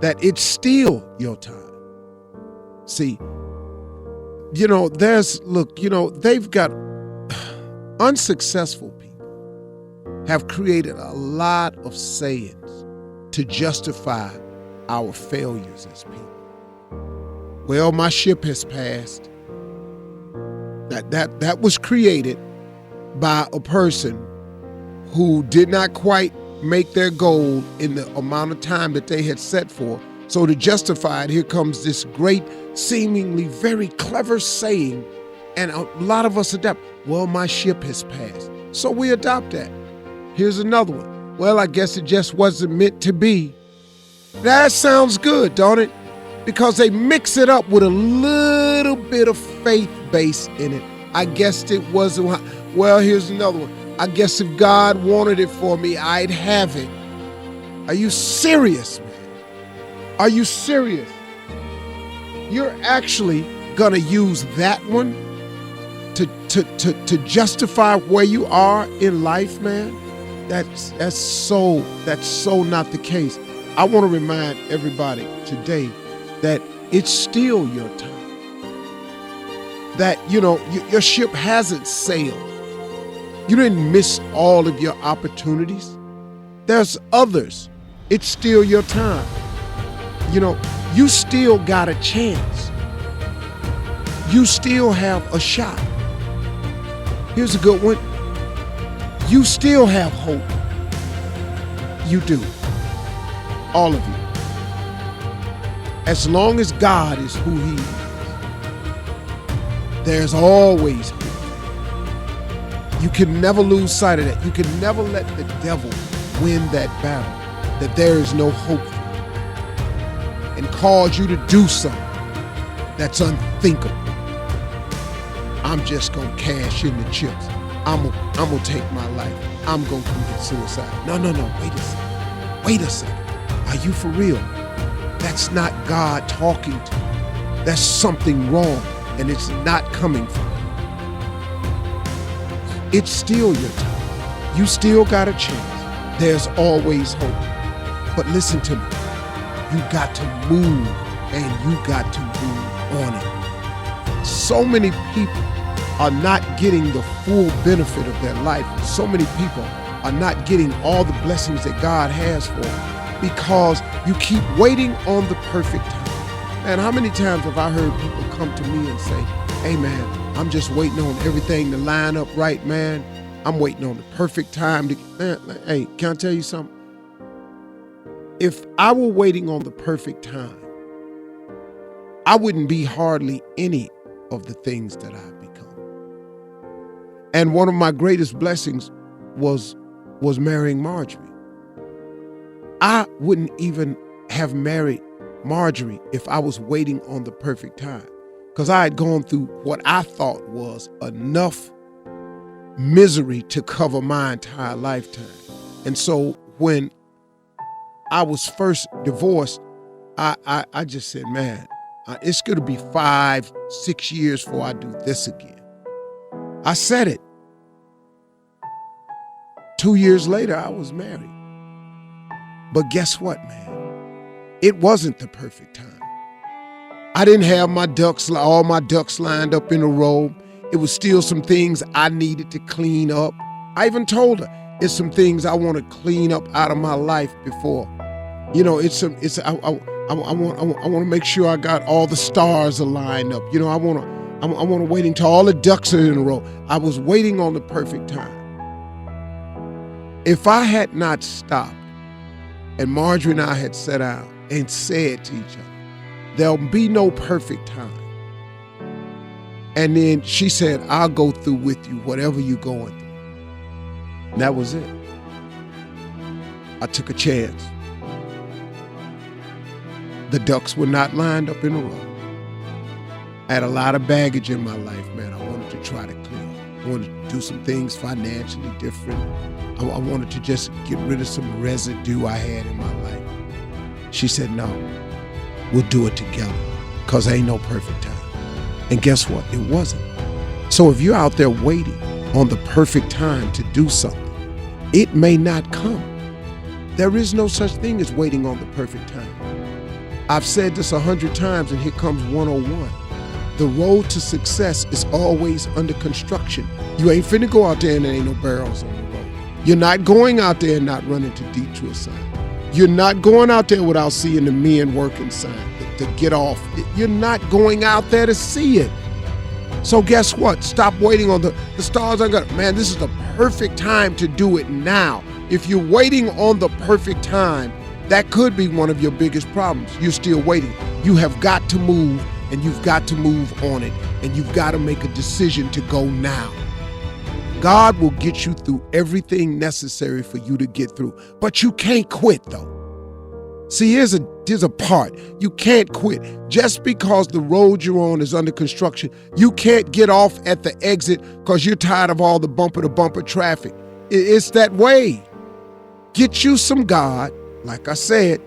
that it's still your time. See, they've got unsuccessful people have created a lot of sayings to justify our failures as people. Well, my ship has passed. That was created by a person who did not quite make their goal in the amount of time that they had set for. So to justify it, here comes this great, seemingly very clever saying, and a lot of us adopt, well, my ship has passed. So we adopt that. Here's another one. Well, I guess it just wasn't meant to be. That sounds good, don't it? Because they mix it up with a little bit of faith base in it. I guess it wasn't. Well, here's another one. I guess if God wanted it for me, I'd have it. Are you serious, man? Are you serious? You're actually gonna use that one to justify where you are in life, man? That's so not the case. I want to remind everybody today that it's still your time. That, your ship hasn't sailed. You didn't miss all of your opportunities. There's others. It's still your time. You still got a chance. You still have a shot. Here's a good one. You still have hope. You do. All of you. As long as God is who He is, there's always hope. You can never lose sight of that. You can never let the devil win that battle, that there is no hope for you, and cause you to do something that's unthinkable. I'm just going to cash in the chips. I'm going to take my life. I'm going to commit suicide. No. Wait a second. Are you for real? That's not God talking to you. That's something wrong, and it's not coming from you. It's still your time. You still got a chance. There's always hope. But listen to me. You got to move, and you got to move on it. So many people are not getting the full benefit of their life. So many people are not getting all the blessings that God has for them because you keep waiting on the perfect time. Man, how many times have I heard people come to me and say, hey man, I'm just waiting on everything to line up right, man. I'm waiting on the perfect time to, man, hey, can I tell you something? If I were waiting on the perfect time, I wouldn't be hardly any of the things that I've become. And one of my greatest blessings was marrying Marjorie. I wouldn't even have married Marjorie if I was waiting on the perfect time, because I had gone through what I thought was enough misery to cover my entire lifetime. And so when I was first divorced, I just said, man, it's going to be 5-6 years before I do this again. I said it. 2 years later, I was married. But guess what, man? It wasn't the perfect time. I didn't have all my ducks lined up in a row. It was still some things I needed to clean up. I even told her, it's some things I want to clean up out of my life before. I want to make sure I got all the stars aligned up. I want to wait until all the ducks are in a row. I was waiting on the perfect time. If I had not stopped and Marjorie and I had sat down and said to each other, there'll be no perfect time. And then she said, I'll go through with you whatever you're going through. And that was it. I took a chance. The ducks were not lined up in a row. I had a lot of baggage in my life, man. I wanted to try to clear. I wanted to do some things financially different. I wanted to just get rid of some residue I had in my life. She said, no, we'll do it together, because there ain't no perfect time. And guess what? It wasn't. So if you're out there waiting on the perfect time to do something, it may not come. There is no such thing as waiting on the perfect time. I've said this 100 times, and here comes 101. The road to success is always under construction. You ain't finna go out there and there ain't no barrels on the road. You're not going out there and not running to detour sign. You're not going out there without seeing the men working sign, the get off. You're not going out there to see it. So guess what? Stop waiting on the stars are gonna, man, this is the perfect time to do it now. If you're waiting on the perfect time, that could be one of your biggest problems. You're still waiting. You have got to move, and you've got to move on it, and you've got to make a decision to go now. God will get you through everything necessary for you to get through, but you can't quit though. See, here's a part. You can't quit. Just because the road you're on is under construction, you can't get off at the exit because you're tired of all the bumper-to-bumper traffic. It's that way. Get you some God, like I said,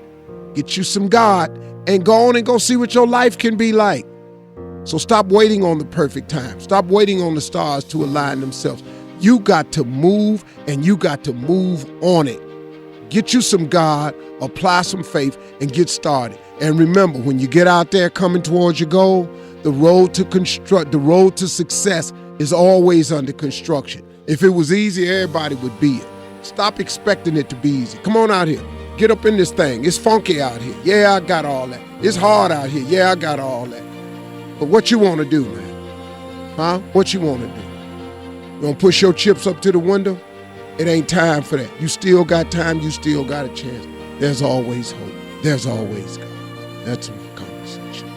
get you some God, and go on and go see what your life can be like. So stop waiting on the perfect time. Stop waiting on the stars to align themselves. You got to move, and you got to move on it. Get you some God, apply some faith, and get started. And remember, when you get out there coming towards your goal, the road to success is always under construction. If it was easy, everybody would be it. Stop expecting it to be easy. Come on out here. Get up in this thing. It's funky out here. Yeah, I got all that. It's hard out here. Yeah, I got all that. But what you want to do, man? Huh? What you want to do? You want to push your chips up to the window? It ain't time for that. You still got time. You still got a chance. There's always hope. There's always God. That's my conversation.